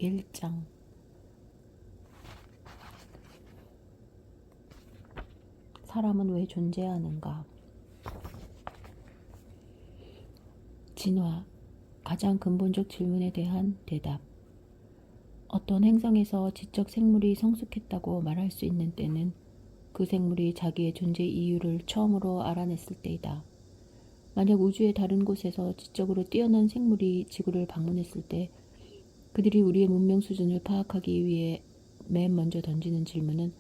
1장 사람은 왜 존재하는가? 진화, 가장 근본적 질문에 대한 대답. 어떤 행성에서 지적 생물이 성숙했다고 말할 수 있는 때는 그 생물이 자기의 존재 이유를 처음으로 알아냈을 때이다. 만약 우주의 다른 곳에서 지적으로 뛰어난 생물이 지구를 방문했을 때 그들이 우리의 문명 수준을 파악하기 위해 맨 먼저 던지는 질문은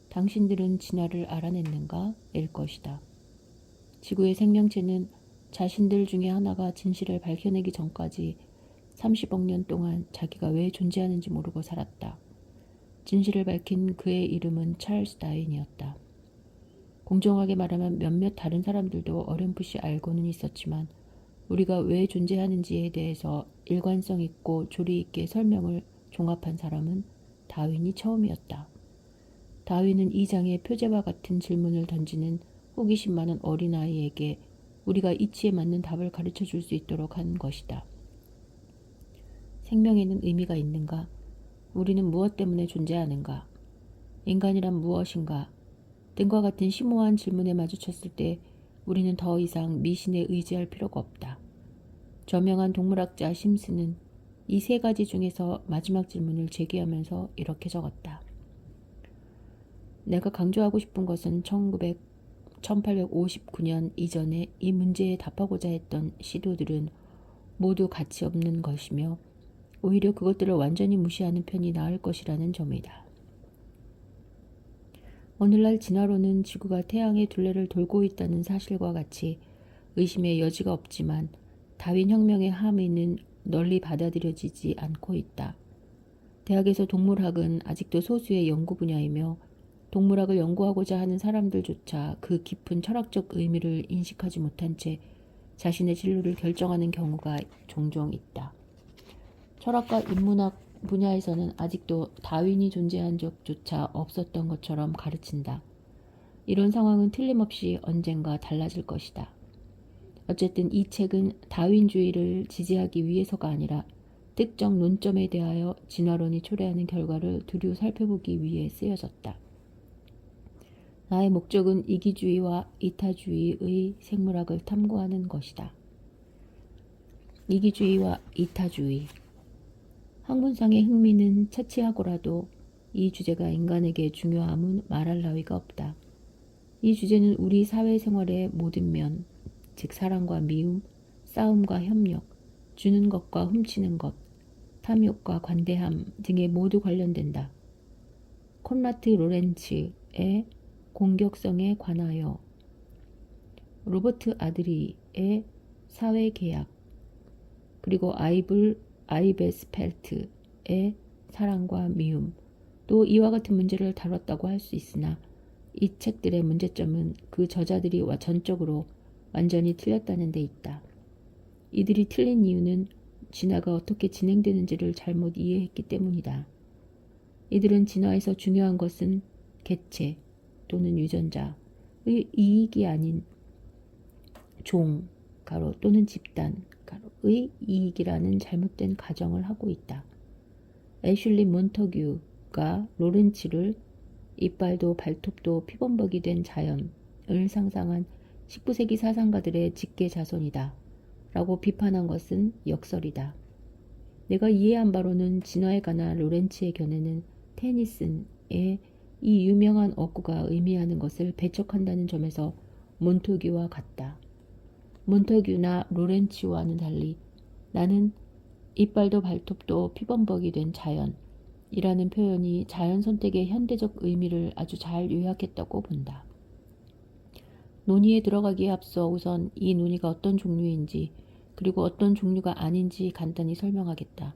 당신들은 진화를 알아냈는가? 일 것이다. 지구의 생명체는 자신들 중에 하나가 진실을 밝혀내기 전까지 30억 년 동안 자기가 왜 존재하는지 모르고 살았다. 진실을 밝힌 그의 이름은 찰스 다윈이었다. 공정하게 말하면 몇몇 다른 사람들도 어렴풋이 알고는 있었지만 우리가 왜 존재하는지에 대해서 일관성 있고 조리 있게 설명을 종합한 사람은 다윈이 처음이었다. 다윈은 이 장의 표제와 같은 질문을 던지는 호기심 많은 어린아이에게 우리가 이치에 맞는 답을 가르쳐 줄 수 있도록 한 것이다. 생명에는 의미가 있는가? 우리는 무엇 때문에 존재하는가? 인간이란 무엇인가? 등과 같은 심오한 질문에 마주쳤을 때 우리는 더 이상 미신에 의지할 필요가 없다. 저명한 동물학자 심스는 이 세 가지 중에서 마지막 질문을 제기하면서 이렇게 적었다. 내가 강조하고 싶은 것은 1859년 이전에 이 문제에 답하고자 했던 시도들은 모두 가치 없는 것이며 오히려 그것들을 완전히 무시하는 편이 나을 것이라는 점이다. 오늘날 진화론은 지구가 태양의 둘레를 돌고 있다는 사실과 같이 의심의 여지가 없지만 다윈 혁명의 함의는 널리 받아들여지지 않고 있다. 대학에서 동물학은 아직도 소수의 연구 분야이며 동물학을 연구하고자 하는 사람들조차 그 깊은 철학적 의미를 인식하지 못한 채 자신의 진로를 결정하는 경우가 종종 있다. 철학과 인문학 분야에서는 아직도 다윈이 존재한 적조차 없었던 것처럼 가르친다. 이런 상황은 틀림없이 언젠가 달라질 것이다. 어쨌든 이 책은 다윈주의를 지지하기 위해서가 아니라 특정 논점에 대하여 진화론이 초래하는 결과를 두루 살펴보기 위해 쓰여졌다. 나의 목적은 이기주의와 이타주의의 생물학을 탐구하는 것이다. 이기주의와 이타주의. 학문상의 흥미는 차치하고라도 이 주제가 인간에게 중요함은 말할 나위가 없다. 이 주제는 우리 사회생활의 모든 면, 즉 사랑과 미움, 싸움과 협력, 주는 것과 훔치는 것, 탐욕과 관대함 등에 모두 관련된다. 콘라트 로렌츠의 공격성에 관하여, 로버트 아드리의 사회계약, 그리고 아이베스펠트의 사랑과 미움, 또 이와 같은 문제를 다뤘다고 할 수 있으나 이 책들의 문제점은 그 저자들이 전적으로 완전히 틀렸다는 데 있다. 이들이 틀린 이유는 진화가 어떻게 진행되는지를 잘못 이해했기 때문이다. 이들은 진화에서 중요한 것은 개체 또는 유전자의 이익이 아닌 종, 가로 또는 집단, 가로의 이익이라는 잘못된 가정을 하고 있다. 애슐리 몬터규가 로렌츠를 이빨도 발톱도 피범벅이 된 자연을 상상한 19세기 사상가들의 직계 자손이다 라고 비판한 것은 역설이다. 내가 이해한 바로는 진화에 관한 로렌츠의 견해는 테니슨의 이 유명한 어구가 의미하는 것을 배척한다는 점에서 몬터규와 같다. 몬터규나 로렌츠와는 달리 나는 이빨도 발톱도 피범벅이 된 자연이라는 표현이 자연 선택의 현대적 의미를 아주 잘 요약했다고 본다. 논의에 들어가기에 앞서 우선 이 논의가 어떤 종류인지 그리고 어떤 종류가 아닌지 간단히 설명하겠다.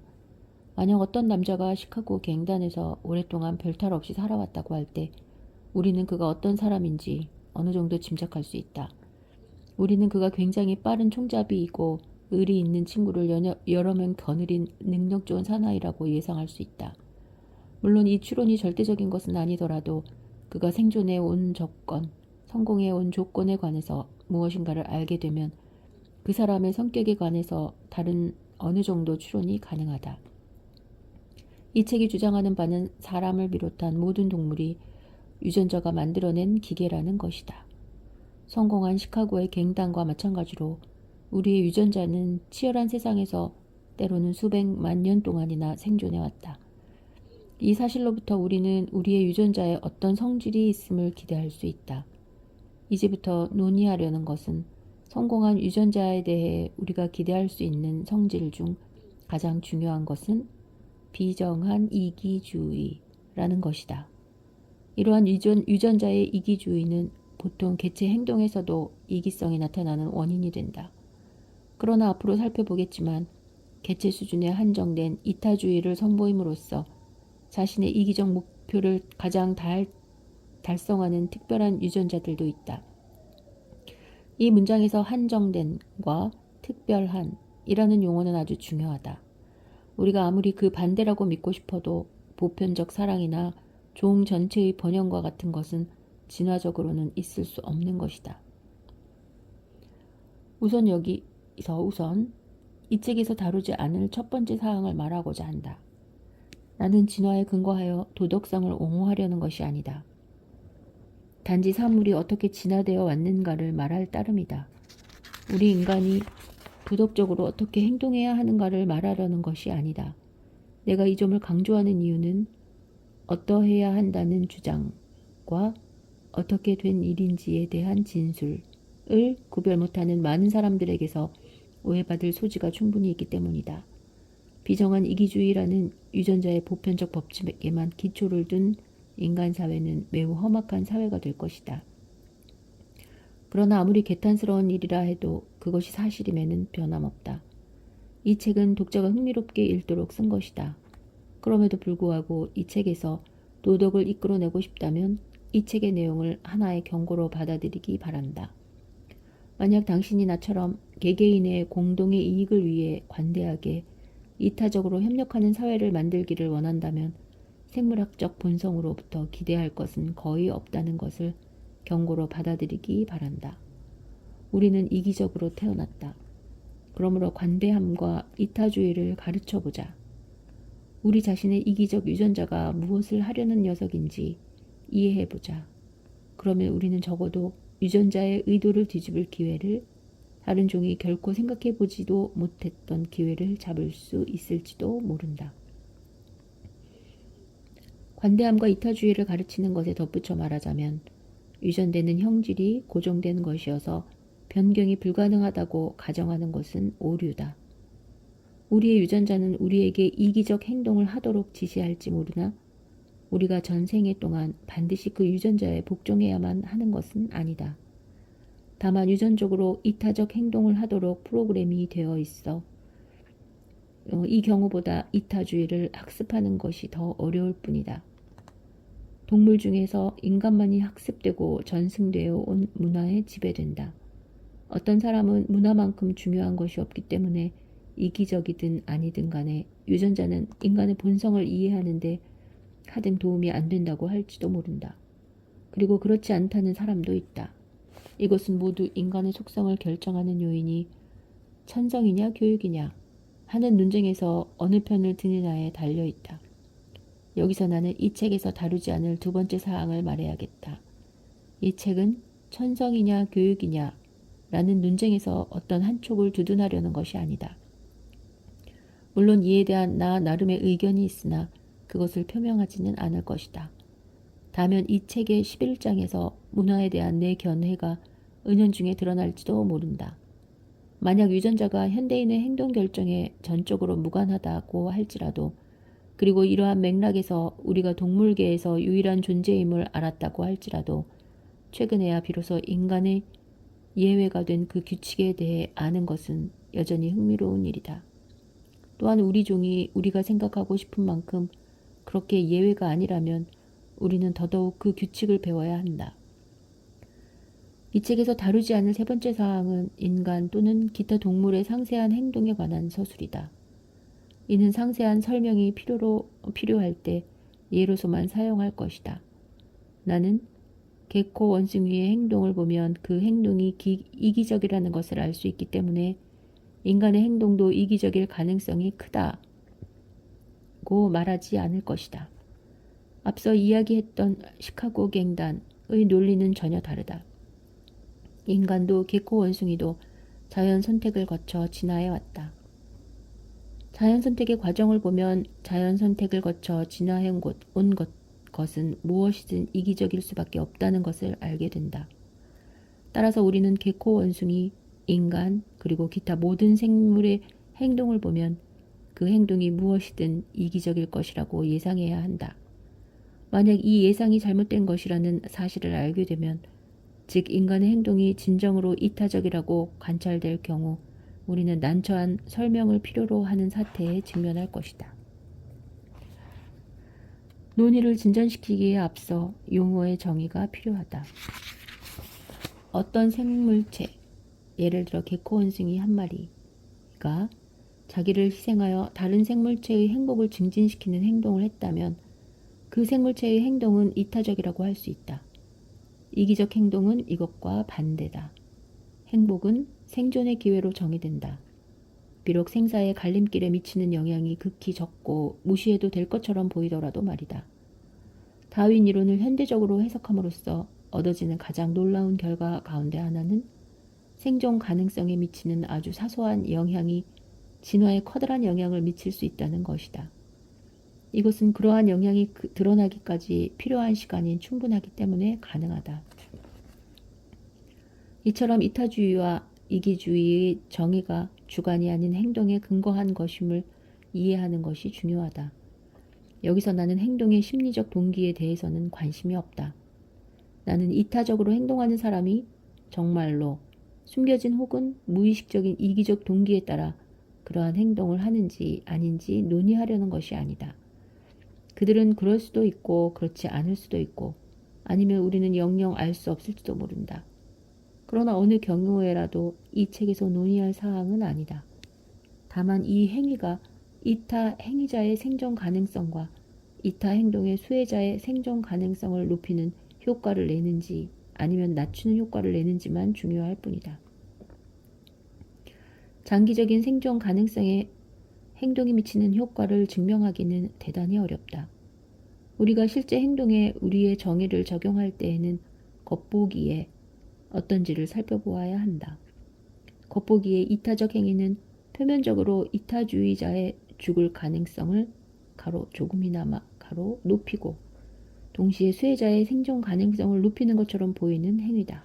만약 어떤 남자가 시카고 갱단에서 오랫동안 별탈 없이 살아왔다고 할 때 우리는 그가 어떤 사람인지 어느 정도 짐작할 수 있다. 우리는 그가 굉장히 빠른 총잡이이고 의리 있는 친구를 여러 명 거느린 능력 좋은 사나이라고 예상할 수 있다. 물론 이 추론이 절대적인 것은 아니더라도 그가 생존해 온 조건, 성공해 온 조건에 관해서 무엇인가를 알게 되면 그 사람의 성격에 관해서 다른 어느 정도 추론이 가능하다. 이 책이 주장하는 바는 사람을 비롯한 모든 동물이 유전자가 만들어낸 기계라는 것이다. 성공한 시카고의 갱단과 마찬가지로 우리의 유전자는 치열한 세상에서 때로는 수백만 년 동안이나 생존해왔다. 이 사실로부터 우리는 우리의 유전자에 어떤 성질이 있음을 기대할 수 있다. 이제부터 논의하려는 것은 성공한 유전자에 대해 우리가 기대할 수 있는 성질 중 가장 중요한 것은 비정한 이기주의라는 것이다. 이러한 유전자의 이기주의는 보통 개체 행동에서도 이기성이 나타나는 원인이 된다. 그러나 앞으로 살펴보겠지만 개체 수준에 한정된 이타주의를 선보임으로써 자신의 이기적 목표를 가장 달성하는 특별한 유전자들도 있다. 이 문장에서 한정된과 특별한이라는 용어는 아주 중요하다. 우리가 아무리 그 반대라고 믿고 싶어도 보편적 사랑이나 종 전체의 번영과 같은 것은 진화적으로는 있을 수 없는 것이다. 우선 이 책에서 다루지 않을 첫 번째 사항을 말하고자 한다. 나는 진화에 근거하여 도덕성을 옹호하려는 것이 아니다. 단지 사물이 어떻게 진화되어 왔는가를 말할 따름이다. 우리 인간이 도덕적으로 어떻게 행동해야 하는가를 말하려는 것이 아니다. 내가 이 점을 강조하는 이유는 어떠해야 한다는 주장과 어떻게 된 일인지에 대한 진술을 구별 못하는 많은 사람들에게서 오해받을 소지가 충분히 있기 때문이다. 비정한 이기주의라는 유전자의 보편적 법칙에만 기초를 둔 인간 사회는 매우 험악한 사회가 될 것이다. 그러나 아무리 개탄스러운 일이라 해도 그것이 사실임에는 변함없다. 이 책은 독자가 흥미롭게 읽도록 쓴 것이다. 그럼에도 불구하고 이 책에서 도덕을 이끌어내고 싶다면 이 책의 내용을 하나의 경고로 받아들이기 바란다. 만약 당신이 나처럼 개개인의 공동의 이익을 위해 관대하게 이타적으로 협력하는 사회를 만들기를 원한다면 생물학적 본성으로부터 기대할 것은 거의 없다는 것을 경고로 받아들이기 바란다. 우리는 이기적으로 태어났다. 그러므로 관대함과 이타주의를 가르쳐보자. 우리 자신의 이기적 유전자가 무엇을 하려는 녀석인지 이해해보자. 그러면 우리는 적어도 유전자의 의도를 뒤집을 기회를, 다른 종이 결코 생각해보지도 못했던 기회를 잡을 수 있을지도 모른다. 관대함과 이타주의를 가르치는 것에 덧붙여 말하자면 유전되는 형질이 고정된 것이어서 변경이 불가능하다고 가정하는 것은 오류다. 우리의 유전자는 우리에게 이기적 행동을 하도록 지시할지 모르나 우리가 전생에 동안 반드시 그 유전자에 복종해야만 하는 것은 아니다. 다만 유전적으로 이타적 행동을 하도록 프로그램이 되어 있어 이 경우보다 이타주의를 학습하는 것이 더 어려울 뿐이다. 동물 중에서 인간만이 학습되고 전승되어 온 문화에 지배된다. 어떤 사람은 문화만큼 중요한 것이 없기 때문에 이기적이든 아니든 간에 유전자는 인간의 본성을 이해하는데 하등 도움이 안 된다고 할지도 모른다. 그리고 그렇지 않다는 사람도 있다. 이것은 모두 인간의 속성을 결정하는 요인이 천성이냐 교육이냐 하는 논쟁에서 어느 편을 드느냐에 달려있다. 여기서 나는 이 책에서 다루지 않을 두 번째 사항을 말해야겠다. 이 책은 천성이냐 교육이냐 라는 논쟁에서 어떤 한쪽을 두둔하려는 것이 아니다. 물론 이에 대한 나름의 의견이 있으나 그것을 표명하지는 않을 것이다. 다만 이 책의 11장에서 문화에 대한 내 견해가 은연중에 드러날지도 모른다. 만약 유전자가 현대인의 행동 결정에 전적으로 무관하다고 할지라도, 그리고 이러한 맥락에서 우리가 동물계에서 유일한 존재임을 알았다고 할지라도 최근에야 비로소 인간의 예외가 된 그 규칙에 대해 아는 것은 여전히 흥미로운 일이다. 또한 우리 종이 우리가 생각하고 싶은 만큼 그렇게 예외가 아니라면 우리는 더더욱 그 규칙을 배워야 한다. 이 책에서 다루지 않을 세 번째 사항은 인간 또는 기타 동물의 상세한 행동에 관한 서술이다. 이는 상세한 설명이 필요할 때 예로서만 사용할 것이다. 나는 개코 원숭이의 행동을 보면 그 행동이 이기적이라는 것을 알 수 있기 때문에 인간의 행동도 이기적일 가능성이 크다고 않고 말하지 않을 것이다. 앞서 이야기했던 시카고 갱단의 논리는 전혀 다르다. 인간도 개코 원숭이도 자연 선택을 거쳐 진화해 왔다. 자연 선택의 과정을 보면 자연 선택을 거쳐 진화해 온 것은 무엇이든 이기적일 수밖에 없다는 것을 알게 된다. 따라서 우리는 개코 원숭이, 인간, 그리고 기타 모든 생물의 행동을 보면 그 행동이 무엇이든 이기적일 것이라고 예상해야 한다. 만약 이 예상이 잘못된 것이라는 사실을 알게 되면, 즉 인간의 행동이 진정으로 이타적이라고 관찰될 경우 우리는 난처한 설명을 필요로 하는 사태에 직면할 것이다. 논의를 진전시키기에 앞서 용어의 정의가 필요하다. 어떤 생물체, 예를 들어 개코 원숭이 한 마리가 자기를 희생하여 다른 생물체의 행복을 증진시키는 행동을 했다면 그 생물체의 행동은 이타적이라고 할 수 있다. 이기적 행동은 이것과 반대다. 행복은 생존의 기회로 정의된다. 비록 생사의 갈림길에 미치는 영향이 극히 적고 무시해도 될 것처럼 보이더라도 말이다. 다윈 이론을 현대적으로 해석함으로써 얻어지는 가장 놀라운 결과 가운데 하나는 생존 가능성에 미치는 아주 사소한 영향이 진화에 커다란 영향을 미칠 수 있다는 것이다. 이것은 그러한 영향이 드러나기까지 필요한 시간이 충분하기 때문에 가능하다. 이처럼 이타주의와 이기주의의 정의가 주관이 아닌 행동에 근거한 것임을 이해하는 것이 중요하다. 여기서 나는 행동의 심리적 동기에 대해서는 관심이 없다. 나는 이타적으로 행동하는 사람이 정말로 숨겨진 혹은 무의식적인 이기적 동기에 따라 그러한 행동을 하는지 아닌지 논의하려는 것이 아니다. 그들은 그럴 수도 있고 그렇지 않을 수도 있고 아니면 우리는 영영 알 수 없을지도 모른다. 그러나 어느 경우에라도 이 책에서 논의할 사항은 아니다. 다만 이 행위가 이타 행위자의 생존 가능성과 이타 행동의 수혜자의 생존 가능성을 높이는 효과를 내는지 아니면 낮추는 효과를 내는지만 중요할 뿐이다. 장기적인 생존 가능성에 행동이 미치는 효과를 증명하기는 대단히 어렵다. 우리가 실제 행동에 우리의 정의를 적용할 때에는 겉보기에 어떤지를 살펴보아야 한다. 겉보기에 이타적 행위는 표면적으로 이타주의자의 죽을 가능성을 가로 조금이나마 가로 높이고 동시에 수혜자의 생존 가능성을 높이는 것처럼 보이는 행위다.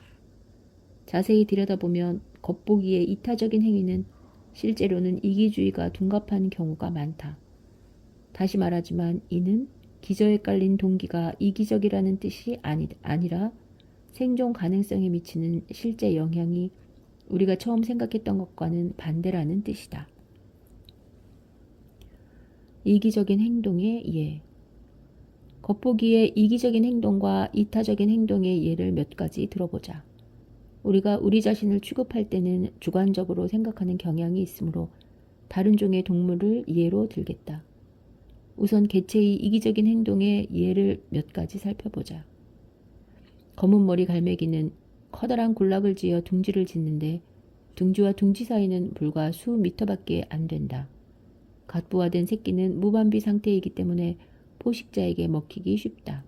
자세히 들여다보면 겉보기에 이타적인 행위는 실제로는 이기주의가 둔갑한 경우가 많다. 다시 말하지만 이는 기저에 깔린 동기가 이기적이라는 뜻이 아니라 생존 가능성에 미치는 실제 영향이 우리가 처음 생각했던 것과는 반대라는 뜻이다. 이기적인 행동의 예. 겉보기에 이기적인 행동과 이타적인 행동의 예를 몇 가지 들어보자. 우리가 우리 자신을 취급할 때는 주관적으로 생각하는 경향이 있으므로 다른 종의 동물을 예로 들겠다. 우선 개체의 이기적인 행동의 예를 몇 가지 살펴보자. 검은 머리 갈매기는 커다란 군락을 지어 둥지를 짓는데 둥지와 둥지 사이는 불과 수 미터밖에 안 된다. 갓부화된 새끼는 무반비 상태이기 때문에 포식자에게 먹히기 쉽다.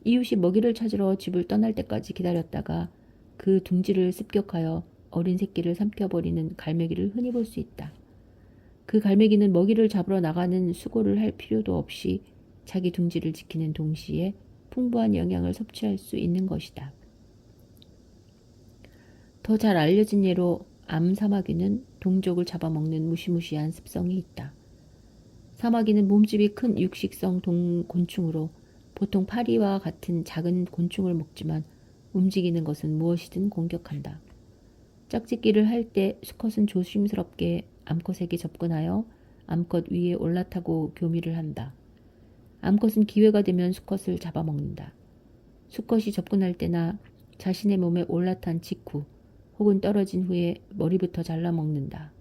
이웃이 먹이를 찾으러 집을 떠날 때까지 기다렸다가 그 둥지를 습격하여 어린 새끼를 삼켜버리는 갈매기를 흔히 볼 수 있다. 그 갈매기는 먹이를 잡으러 나가는 수고를 할 필요도 없이 자기 둥지를 지키는 동시에 풍부한 영양을 섭취할 수 있는 것이다. 더 잘 알려진 예로 암사마귀는 동족을 잡아먹는 무시무시한 습성이 있다. 사마귀는 몸집이 큰 육식성 곤충으로 보통 파리와 같은 작은 곤충을 먹지만 움직이는 것은 무엇이든 공격한다. 짝짓기를 할 때 수컷은 조심스럽게 암컷에게 접근하여 암컷 위에 올라타고 교미를 한다. 암컷은 기회가 되면 수컷을 잡아먹는다. 수컷이 접근할 때나 자신의 몸에 올라탄 직후 혹은 떨어진 후에 머리부터 잘라먹는다.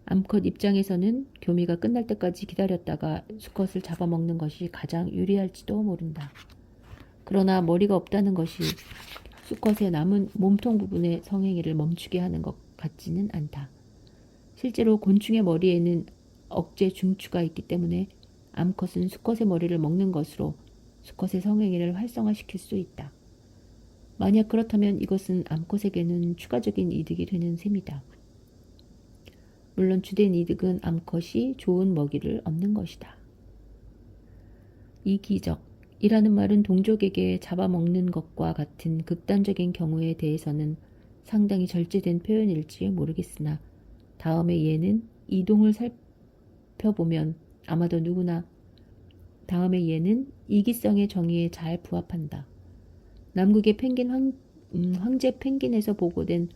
암컷 입장에서는 교미가 끝날 때까지 기다렸다가 수컷을 잡아먹는 것이 가장 유리할지도 모른다. 그러나 머리가 없다는 것이 수컷의 남은 몸통 부분의 성행위를 멈추게 하는 것 같지는 않다. 실제로 곤충의 머리에는 억제 중추가 있기 때문에 암컷은 수컷의 머리를 먹는 것으로 수컷의 성행위를 활성화시킬 수 있다. 만약 그렇다면 이것은 암컷에게는 추가적인 이득이 되는 셈이다. 물론 주된 이득은 암컷이 좋은 먹이를 얻는 것이다. 이기적이라는 말은 동족에게 잡아먹는 것과 같은 극단적인 경우에 대해서는 상당히 절제된 표현일지 모르겠으나 다음에 얘는 이동을 살펴보면 아마도 누구나 다음에 얘는 이기성의 정의에 잘 부합한다. 남극의 펭귄 황제 펭귄에서 보고된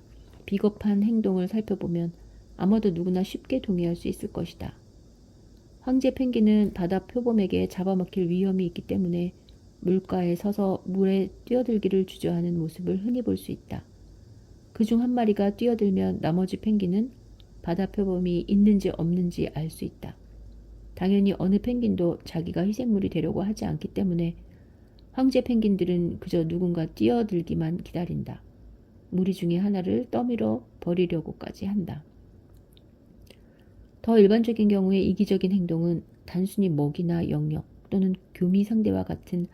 비겁한 행동을 살펴보면 아마도 누구나 쉽게 동의할 수 있을 것이다. 황제 펭귄은 바다 표범에게 잡아먹힐 위험이 있기 때문에 물가에 서서 물에 뛰어들기를 주저하는 모습을 흔히 볼 수 있다. 그중 한 마리가 뛰어들면 나머지 펭귄은 바다 표범이 있는지 없는지 알 수 있다. 당연히 어느 펭귄도 자기가 희생물이 되려고 하지 않기 때문에 황제 펭귄들은 그저 누군가 뛰어들기만 기다린다. 무리 중에 하나를 떠밀어 버리려고까지 한다. 더 일반적인 경우에 이기적인 행동은 단순히 먹이나 영역 또는 교미 상대와 같은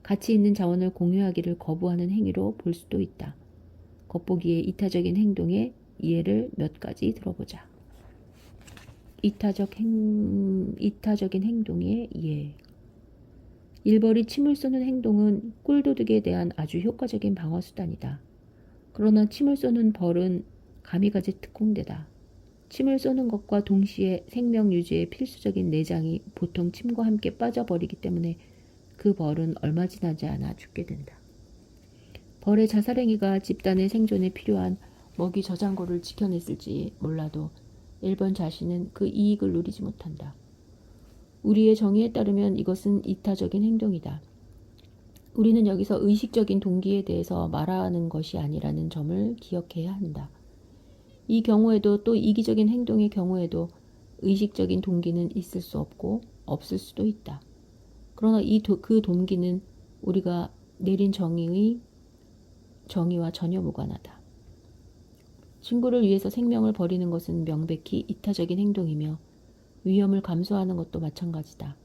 가치 있는 자원을 공유하기를 거부하는 행위로 볼 수도 있다. 겉보기에 이타적인 행동의 예를 몇 가지 들어보자. 이타적인 행동의 예. 일벌이 침을 쏘는 행동은 꿀도둑에 대한 아주 효과적인 방어수단이다. 그러나 침을 쏘는 벌은 가미가제 특공대다. 침을 쏘는 것과 동시에 생명 유지에 필수적인 내장이 보통 침과 함께 빠져버리기 때문에 그 벌은 얼마 지나지 않아 죽게 된다. 벌의 자살행위가 집단의 생존에 필요한 먹이 저장고를 지켜냈을지 몰라도 일본 자신은 그 이익을 누리지 못한다. 우리의 정의에 따르면 이것은 이타적인 행동이다. 우리는 여기서 의식적인 동기에 대해서 말하는 것이 아니라는 점을 기억해야 한다. 이 경우에도 또 이기적인 행동의 경우에도 의식적인 동기는 있을 수 없고 없을 수도 있다. 그러나 그 동기는 우리가 내린 정의와 전혀 무관하다. 친구를 위해서 생명을 버리는 것은 명백히 이타적인 행동이며 위험을 감수하는 것도 마찬가지다.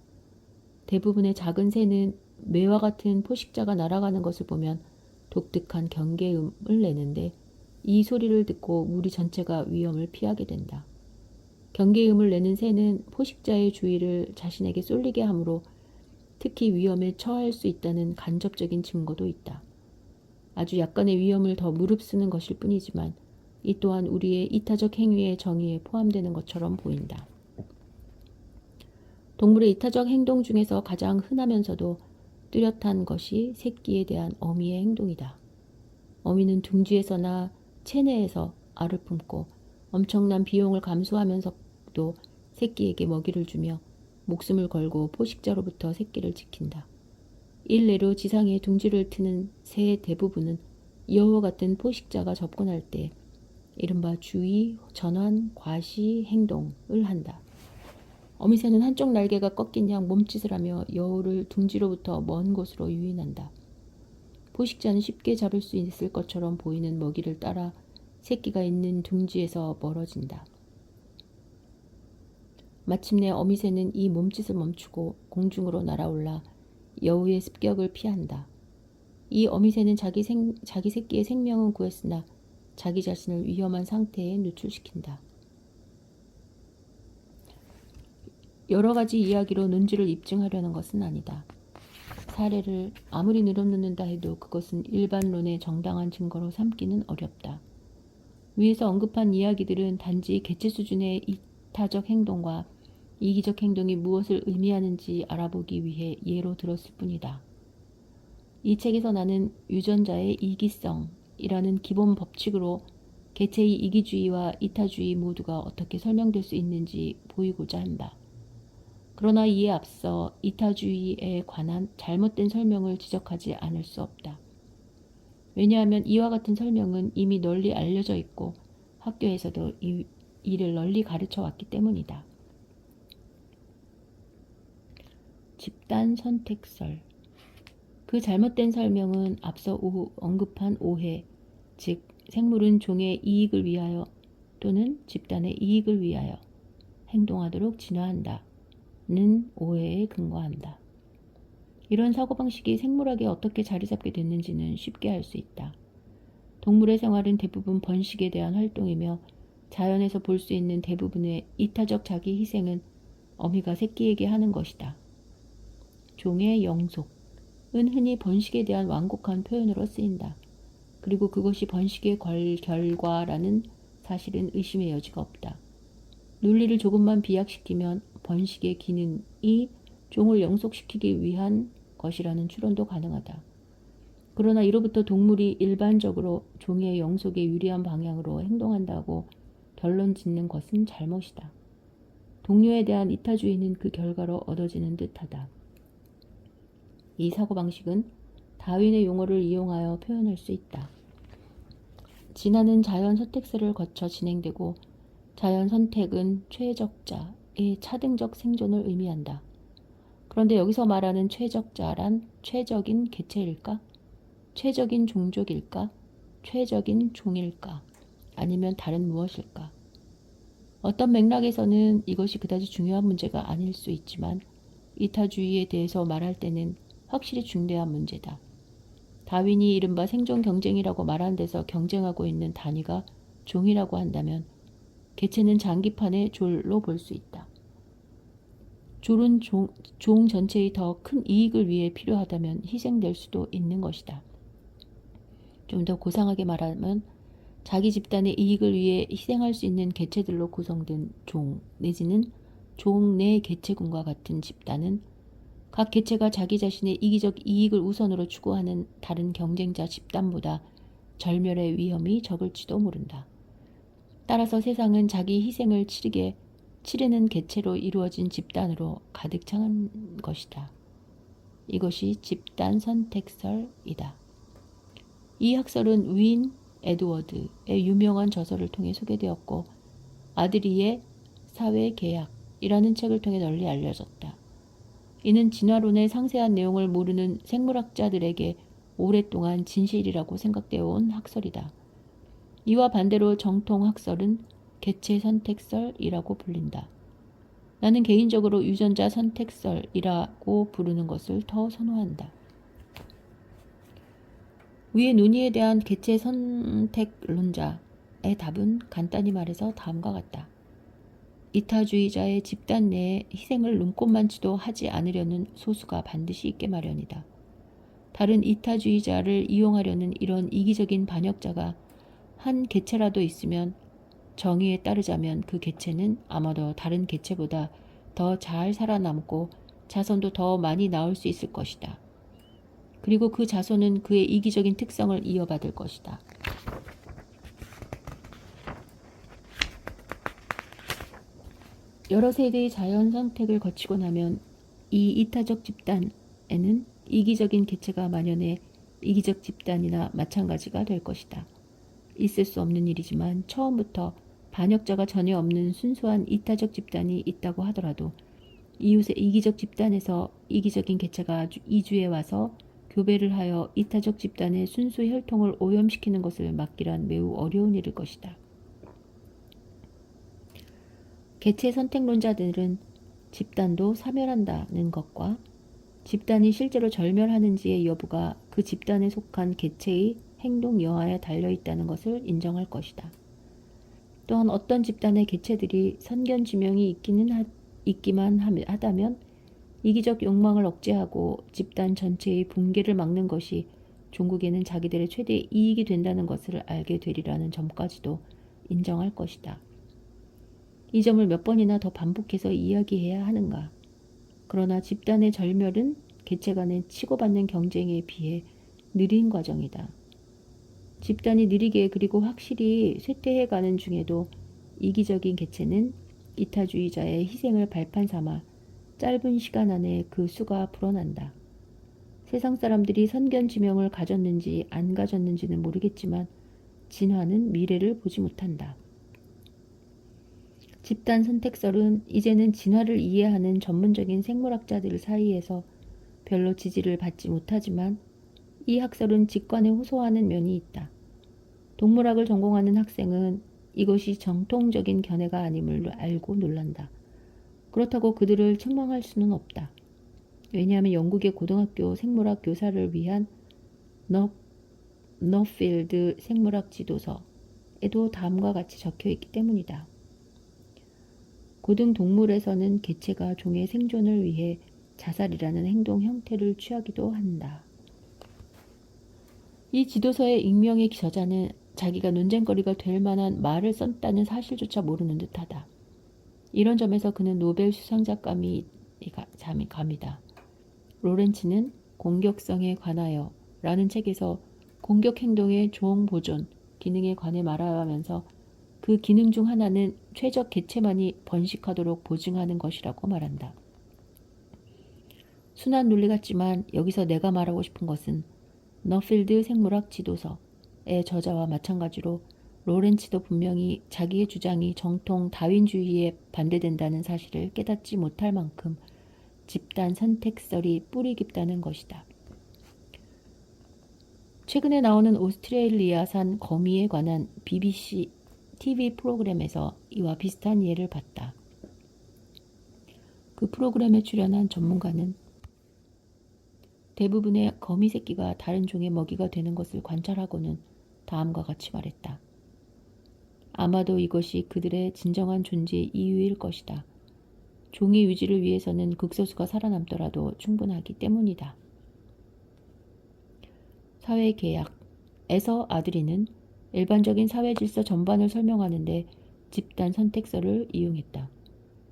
대부분의 작은 새는 매와 같은 포식자가 날아가는 것을 보면 독특한 경계음을 내는데 이 소리를 듣고 무리 전체가 위험을 피하게 된다. 경계음을 내는 새는 포식자의 주의를 자신에게 쏠리게 하므로 특히 위험에 처할 수 있다는 간접적인 증거도 있다. 아주 약간의 위험을 더 무릅쓰는 것일 뿐이지만 이 또한 우리의 이타적 행위의 정의에 포함되는 것처럼 보인다. 동물의 이타적 행동 중에서 가장 흔하면서도 뚜렷한 것이 새끼에 대한 어미의 행동이다. 어미는 둥지에서나 체내에서 알을 품고 엄청난 비용을 감수하면서도 새끼에게 먹이를 주며 목숨을 걸고 포식자로부터 새끼를 지킨다. 일례로 지상에 둥지를 트는 새의 대부분은 이와 같은 포식자가 접근할 때 이른바 주의, 전환, 과시 행동을 한다. 어미새는 한쪽 날개가 꺾인 양 몸짓을 하며 여우를 둥지로부터 먼 곳으로 유인한다. 포식자는 쉽게 잡을 수 있을 것처럼 보이는 먹이를 따라 새끼가 있는 둥지에서 멀어진다. 마침내 어미새는 이 몸짓을 멈추고 공중으로 날아올라 여우의 습격을 피한다. 이 어미새는 자기 새끼의 생명은 구했으나 자기 자신을 위험한 상태에 노출시킨다. 여러 가지 이야기로 논지를 입증하려는 것은 아니다. 사례를 아무리 늘어놓는다 해도 그것은 일반론의 정당한 증거로 삼기는 어렵다. 위에서 언급한 이야기들은 단지 개체 수준의 이타적 행동과 이기적 행동이 무엇을 의미하는지 알아보기 위해 예로 들었을 뿐이다. 이 책에서 나는 유전자의 이기성이라는 기본 법칙으로 개체의 이기주의와 이타주의 모두가 어떻게 설명될 수 있는지 보이고자 한다. 그러나 이에 앞서 이타주의에 관한 잘못된 설명을 지적하지 않을 수 없다. 왜냐하면 이와 같은 설명은 이미 널리 알려져 있고 학교에서도 이를 널리 가르쳐 왔기 때문이다. 집단 선택설. 그 잘못된 설명은 앞서 언급한 오해, 즉 생물은 종의 이익을 위하여 또는 집단의 이익을 위하여 행동하도록 진화한다. 오해에 근거한다. 이런 사고방식이 생물학에 어떻게 자리잡게 됐는지는 쉽게 알 수 있다. 동물의 생활은 대부분 번식에 대한 활동이며 자연에서 볼 수 있는 대부분의 이타적 자기 희생은 어미가 새끼에게 하는 것이다. 종의 영속은 흔히 번식에 대한 완곡한 표현으로 쓰인다. 그리고 그것이 번식의 결과라는 사실은 의심의 여지가 없다. 논리를 조금만 비약시키면 번식의 기능이 종을 영속시키기 위한 것이라는 추론도 가능하다. 그러나 이로부터 동물이 일반적으로 종의 영속에 유리한 방향으로 행동한다고 결론 짓는 것은 잘못이다. 동료에 대한 이타주의는 그 결과로 얻어지는 듯하다. 이 사고방식은 다윈의 용어를 이용하여 표현할 수 있다. 진화는 자연 선택세를 거쳐 진행되고 자연 선택은 최적자의 차등적 생존을 의미한다. 그런데 여기서 말하는 최적자란 최적인 개체일까? 최적인 종족일까? 최적인 종일까? 아니면 다른 무엇일까? 어떤 맥락에서는 이것이 그다지 중요한 문제가 아닐 수 있지만 이타주의에 대해서 말할 때는 확실히 중대한 문제다. 다윈이 이른바 생존 경쟁이라고 말한 데서 경쟁하고 있는 단위가 종이라고 한다면 개체는 장기판의 졸로 볼 수 있다. 졸은 종 전체의 더 큰 이익을 위해 필요하다면 희생될 수도 있는 것이다. 좀 더 고상하게 말하면 자기 집단의 이익을 위해 희생할 수 있는 개체들로 구성된 종 내지는 종 내 개체군과 같은 집단은 각 개체가 자기 자신의 이기적 이익을 우선으로 추구하는 다른 경쟁자 집단보다 절멸의 위험이 적을지도 모른다. 따라서 세상은 자기 희생을 치르는 개체로 이루어진 집단으로 가득 찬 것이다. 이것이 집단 선택설이다. 이 학설은 윈 에드워드의 유명한 저서를 통해 소개되었고 아드리의 사회계약이라는 책을 통해 널리 알려졌다. 이는 진화론의 상세한 내용을 모르는 생물학자들에게 오랫동안 진실이라고 생각되어 온 학설이다. 이와 반대로 정통 학설은 개체 선택설이라고 불린다. 나는 개인적으로 유전자 선택설이라고 부르는 것을 더 선호한다. 위의 논의에 대한 개체 선택론자의 답은 간단히 말해서 다음과 같다. 이타주의자의 집단 내에 희생을 눈꼽만치도 하지 않으려는 소수가 반드시 있게 마련이다. 다른 이타주의자를 이용하려는 이런 이기적인 반역자가 한 개체라도 있으면 정의에 따르자면 그 개체는 아마도 다른 개체보다 더 잘 살아남고 자손도 더 많이 낳을 수 있을 것이다. 그리고 그 자손은 그의 이기적인 특성을 이어받을 것이다. 여러 세대의 자연 선택을 거치고 나면 이 이타적 집단에는 이기적인 개체가 만연해 이기적 집단이나 마찬가지가 될 것이다. 있을 수 없는 일이지만 처음부터 반역자가 전혀 없는 순수한 이타적 집단이 있다고 하더라도 이웃의 이기적 집단에서 이기적인 개체가 이주해 와서 교배를 하여 이타적 집단의 순수 혈통을 오염시키는 것을 막기란 매우 어려운 일일 것이다. 개체 선택론자들은 집단도 사멸한다는 것과 집단이 실제로 절멸하는지의 여부가 그 집단에 속한 개체의 행동 여하에 달려있다는 것을 인정할 것이다. 또한 어떤 집단의 개체들이 선견지명이 있기만 하다면 이기적 욕망을 억제하고 집단 전체의 붕괴를 막는 것이 종국에는 자기들의 최대 이익이 된다는 것을 알게 되리라는 점까지도 인정할 것이다. 이 점을 몇 번이나 더 반복해서 이야기해야 하는가. 그러나 집단의 절멸은 개체 간의 치고받는 경쟁에 비해 느린 과정이다. 집단이 느리게 그리고 확실히 쇠퇴해가는 중에도 이기적인 개체는 이타주의자의 희생을 발판 삼아 짧은 시간 안에 그 수가 불어난다. 세상 사람들이 선견지명을 가졌는지 안 가졌는지는 모르겠지만 진화는 미래를 보지 못한다. 집단 선택설은 이제는 진화를 이해하는 전문적인 생물학자들 사이에서 별로 지지를 받지 못하지만 이 학설은 직관에 호소하는 면이 있다. 동물학을 전공하는 학생은 이것이 정통적인 견해가 아님을 알고 놀란다. 그렇다고 그들을 책망할 수는 없다. 왜냐하면 영국의 고등학교 생물학 교사를 위한 너필드 생물학 지도서에도 다음과 같이 적혀 있기 때문이다. 고등 동물에서는 개체가 종의 생존을 위해 자살이라는 행동 형태를 취하기도 한다. 이 지도서의 익명의 저자는 자기가 논쟁거리가 될 만한 말을 썼다는 사실조차 모르는 듯하다. 이런 점에서 그는 노벨 수상작감이 감이다. 로렌츠는 공격성에 관하여 라는 책에서 공격 행동의 종 보존 기능에 관해 말하면서 그 기능 중 하나는 최적 개체만이 번식하도록 보증하는 것이라고 말한다. 순한 논리 같지만 여기서 내가 말하고 싶은 것은 너필드 생물학 지도서의 저자와 마찬가지로 로렌츠도 분명히 자기의 주장이 정통 다윈주의에 반대된다는 사실을 깨닫지 못할 만큼 집단 선택설이 뿌리 깊다는 것이다. 최근에 나오는 오스트레일리아산 거미에 관한 BBC TV 프로그램에서 이와 비슷한 예를 봤다. 그 프로그램에 출연한 전문가는 대부분의 거미 새끼가 다른 종의 먹이가 되는 것을 관찰하고는 다음과 같이 말했다. 아마도 이것이 그들의 진정한 존재의 이유일 것이다. 종의 유지를 위해서는 극소수가 살아남더라도 충분하기 때문이다. 사회계약에서 아드리는 일반적인 사회질서 전반을 설명하는데 집단 선택설을 이용했다.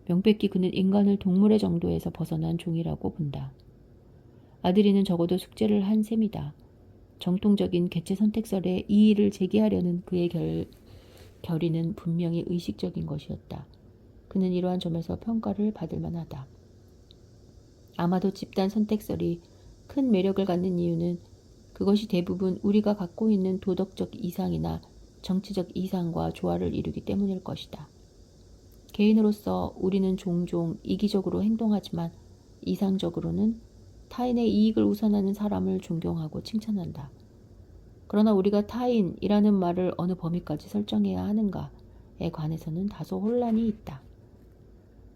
명백히 그는 인간을 동물의 정도에서 벗어난 종이라고 본다. 아드리는 적어도 숙제를 한 셈이다. 정통적인 개체 선택설에 이의를 제기하려는 그의 결의는 분명히 의식적인 것이었다. 그는 이러한 점에서 평가를 받을 만하다. 아마도 집단 선택설이 큰 매력을 갖는 이유는 그것이 대부분 우리가 갖고 있는 도덕적 이상이나 정치적 이상과 조화를 이루기 때문일 것이다. 개인으로서 우리는 종종 이기적으로 행동하지만 이상적으로는 타인의 이익을 우선하는 사람을 존경하고 칭찬한다. 그러나 우리가 타인이라는 말을 어느 범위까지 설정해야 하는가에 관해서는 다소 혼란이 있다.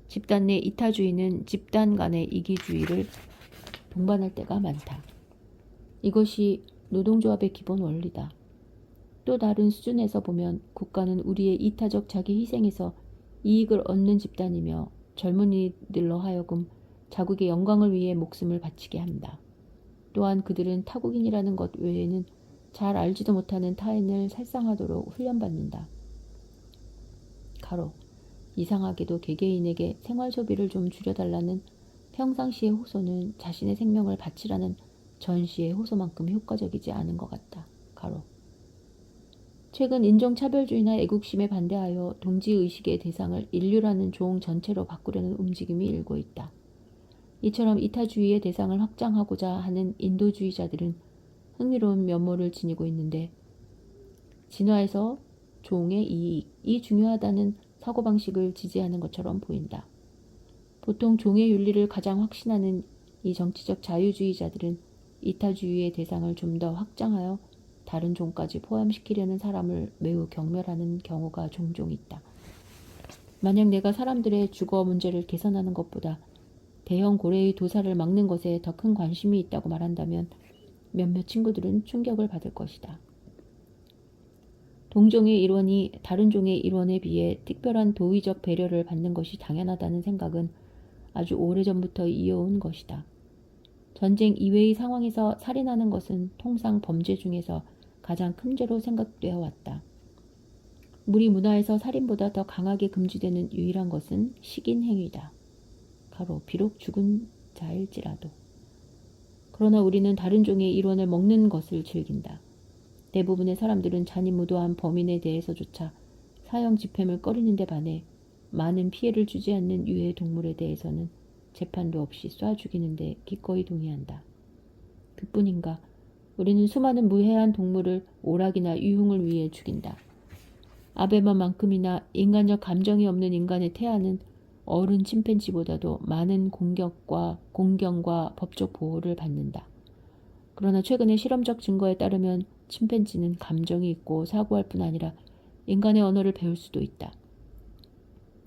집단 내 이타주의는 집단 간의 이기주의를 동반할 때가 많다. 이것이 노동조합의 기본 원리다. 또 다른 수준에서 보면 국가는 우리의 이타적 자기 희생에서 이익을 얻는 집단이며 젊은이들로 하여금 자국의 영광을 위해 목숨을 바치게 한다. 또한 그들은 타국인이라는 것 외에는 잘 알지도 못하는 타인을 살상하도록 훈련받는다. 이상하게도 개개인에게 생활 소비를 좀 줄여달라는 평상시의 호소는 자신의 생명을 바치라는 전시의 호소만큼 효과적이지 않은 것 같다. 최근 인종차별주의나 애국심에 반대하여 동지의식의 대상을 인류라는 종 전체로 바꾸려는 움직임이 일고 있다. 이처럼 이타주의의 대상을 확장하고자 하는 인도주의자들은 흥미로운 면모를 지니고 있는데 진화에서 종의 이익이 중요하다는 사고방식을 지지하는 것처럼 보인다. 보통 종의 윤리를 가장 확신하는 이 정치적 자유주의자들은 이타주의의 대상을 좀 더 확장하여 다른 종까지 포함시키려는 사람을 매우 경멸하는 경우가 종종 있다. 만약 내가 사람들의 주거 문제를 개선하는 것보다 대형 고래의 도살을 막는 것에 더 큰 관심이 있다고 말한다면 몇몇 친구들은 충격을 받을 것이다. 동종의 일원이 다른 종의 일원에 비해 특별한 도의적 배려를 받는 것이 당연하다는 생각은 아주 오래전부터 이어온 것이다. 전쟁 이외의 상황에서 살인하는 것은 통상 범죄 중에서 가장 큰 죄로 생각되어 왔다. 우리 문화에서 살인보다 더 강하게 금지되는 유일한 것은 식인 행위다. 비록 죽은 자일지라도. 그러나 우리는 다른 종의 일원을 먹는 것을 즐긴다. 대부분의 사람들은 잔인무도한 범인에 대해서조차 사형 집행을 꺼리는 데 반해 많은 피해를 주지 않는 유해 동물에 대해서는 재판도 없이 쏴 죽이는데 기꺼이 동의한다. 그뿐인가 우리는 수많은 무해한 동물을 오락이나 유흥을 위해 죽인다. 아베마만큼이나 인간적 감정이 없는 인간의 태아는 어른 침팬지보다도 많은 공경과 법적 보호를 받는다. 그러나 최근의 실험적 증거에 따르면 침팬지는 감정이 있고 사고할 뿐 아니라 인간의 언어를 배울 수도 있다.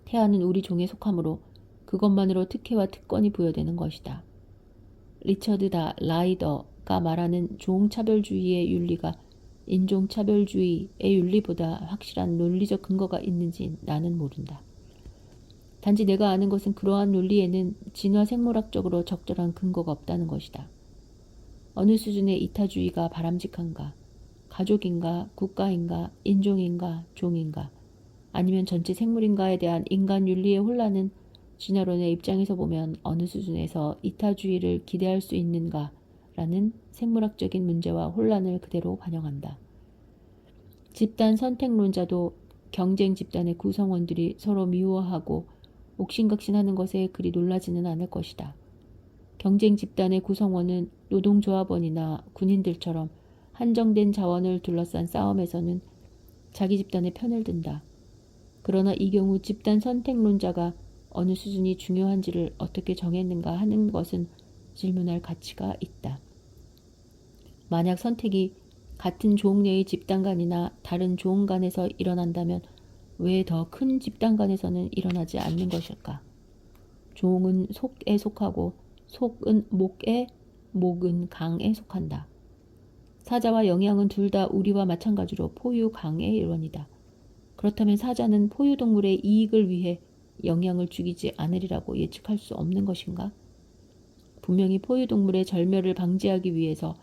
태아는 우리 종에 속하므로 그것만으로 특혜와 특권이 부여되는 것이다. 리처드 다 라이더가 말하는 종차별주의의 윤리가 인종차별주의의 윤리보다 확실한 논리적 근거가 있는지 나는 모른다. 단지 내가 아는 것은 그러한 논리에는 진화생물학적으로 적절한 근거가 없다는 것이다. 어느 수준의 이타주의가 바람직한가? 가족인가, 국가인가, 인종인가, 종인가, 아니면 전체 생물인가에 대한 인간 윤리의 혼란은 진화론의 입장에서 보면 어느 수준에서 이타주의를 기대할 수 있는가라는 생물학적인 문제와 혼란을 그대로 반영한다. 집단 선택론자도 경쟁 집단의 구성원들이 서로 미워하고 옥신각신하는 것에 그리 놀라지는 않을 것이다. 경쟁 집단의 구성원은 노동조합원이나 군인들처럼 한정된 자원을 둘러싼 싸움에서는 자기 집단의 편을 든다. 그러나 이 경우 집단 선택론자가 어느 수준이 중요한지를 어떻게 정했는가 하는 것은 질문할 가치가 있다. 만약 선택이 같은 종류의 집단 간이나 다른 종 간에서 일어난다면 왜 더 큰 집단 간에서는 일어나지 않는 것일까? 종은 속에 속하고 속은 목에, 목은 강에 속한다. 사자와 영양은 둘 다 우리와 마찬가지로 포유 강의 일원이다. 그렇다면 사자는 포유동물의 이익을 위해 영양을 죽이지 않으리라고 예측할 수 없는 것인가? 분명히 포유동물의 절멸을 방지하기 위해서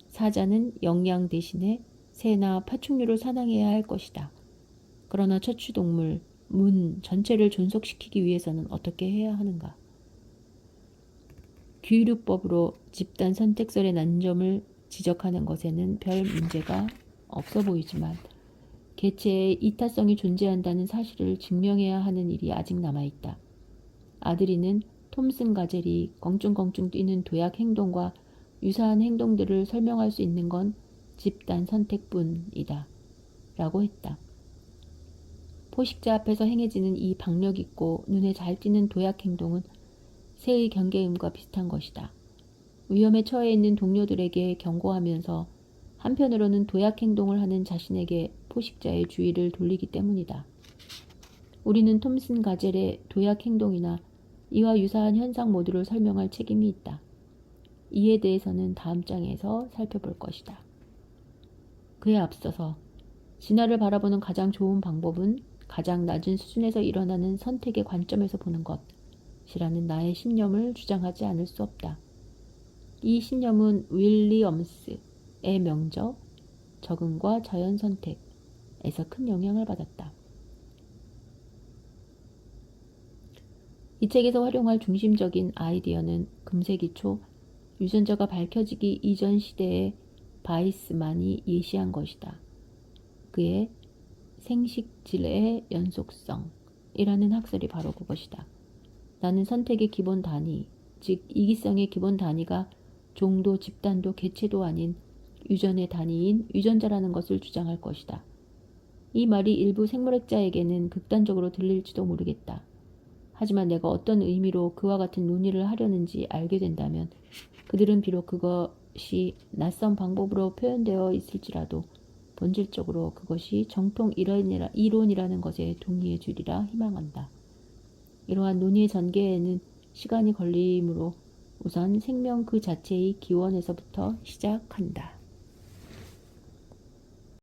사자는 영양 대신에 새나 파충류를 사냥해야 할 것이다. 그러나 척추동물, 문 전체를 존속시키기 위해서는 어떻게 해야 하는가? 규류법으로 집단 선택설의 난점을 지적하는 것에는 별 문제가 없어 보이지만 개체의 이타성이 존재한다는 사실을 증명해야 하는 일이 아직 남아있다. 아드리는 톰슨 가젤이 껑충껑충 뛰는 도약 행동과 유사한 행동들을 설명할 수 있는 건 집단 선택뿐이다. 라고 했다. 포식자 앞에서 행해지는 이 박력 있고 눈에 잘 띄는 도약 행동은 새의 경계음과 비슷한 것이다. 위험에 처해 있는 동료들에게 경고하면서 한편으로는 도약 행동을 하는 자신에게 포식자의 주의를 돌리기 때문이다. 우리는 톰슨 가젤의 도약 행동이나 이와 유사한 현상 모두를 설명할 책임이 있다. 이에 대해서는 다음 장에서 살펴볼 것이다. 그에 앞서서 진화를 바라보는 가장 좋은 방법은 가장 낮은 수준에서 일어나는 선택의 관점에서 보는 것이라는 나의 신념을 주장하지 않을 수 없다. 이 신념은 윌리엄스의 명저 적응과 자연선택에서 큰 영향을 받았다. 이 책에서 활용할 중심적인 아이디어는 금세기 초 유전자가 밝혀지기 이전 시대에 바이스만이 예시한 것이다. 그의 생식질의 연속성이라는 학설이 바로 그것이다. 나는 선택의 기본 단위, 즉 이기성의 기본 단위가 종도 집단도 개체도 아닌 유전의 단위인 유전자라는 것을 주장할 것이다. 이 말이 일부 생물학자에게는 극단적으로 들릴지도 모르겠다. 하지만 내가 어떤 의미로 그와 같은 논의를 하려는지 알게 된다면 그들은 비록 그것이 낯선 방법으로 표현되어 있을지라도 본질적으로 그것이 정통 이론이라는 것에 동의해 주리라 희망한다. 이러한 논의의 전개에는 시간이 걸리므로 우선 생명 그 자체의 기원에서부터 시작한다.